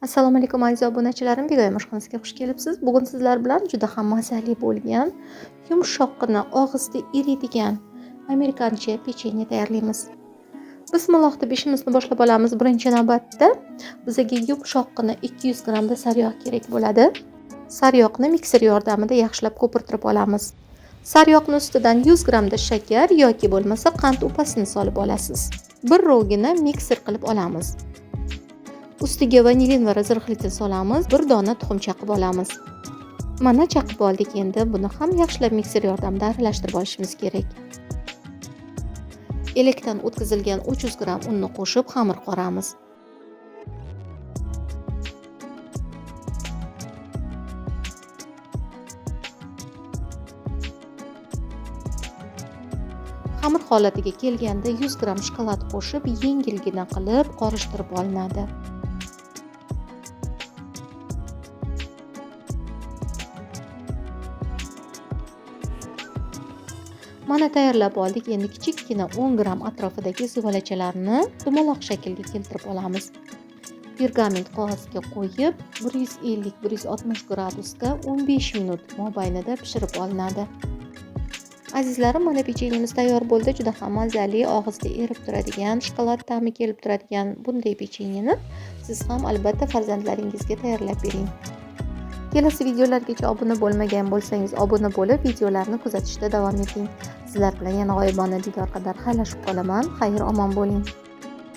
Assalomu alaykum aziz obunachilarim, Begoyim oshxonasiga xush kelibsiz. Bugun sizlar bilan juda ham mazali bo'lgan, yumshoqqina, og'izda eriydigan amerikancha pechenye tayyorlaymiz. Bismillah deb ishimizni boshlab olamiz. Birinchi navbatda bizga yumshoqqina 200 grammda sariyog' kerak bo'ladi. Sariyog'ni mikser yordamida yaxshilab ko'pirtirib olamiz. Sariyog'ning ustidan 100 grammda shakar yoki bo'lmasa qand upasini solib olasiz. Bir rogini mikser qilib olamiz. Ustiga vanilin va razrixlitin solamiz, bir dona tuxum chaqib olamiz. Mana chaqib oldik, endi buni ham yaxshilab mikser yordamida aralashtirib olishimiz kerak. Elakdan o'tkazilgan 300 gram unni qo'shib xamir qoramiz. Xamir holatiga kelganda 100 gram shokolad qo'shib yengilgina qilib qorishtirib olinadi. Mana tayyorlab oldik. Endi kichikgina 10 gram atrofidagi zuvalachalarni dumaloq shaklga keltirib olamiz. Pergament qog'ozga qo'yib 150-160 gradusga 15 minut mobaynida pishirib olinadi. Azizlarim, mana pechenyemiz tayyor bo'ldi. Juda ham mazali, og'izda erib turadigan, shokolad ta'mi kelib turadigan bunday pechenyeni siz ham albatta farzandlaringizga tayyorlab bering. Kelasi videolargacha obuna bo'lmagan bo'lsangiz, obuna bo'lib, videolarni kuzatishda davom eting. Sizlar bilan yana g'oyibona diydor qadar xayrlashib qolaman. Xayr omon bo'ling.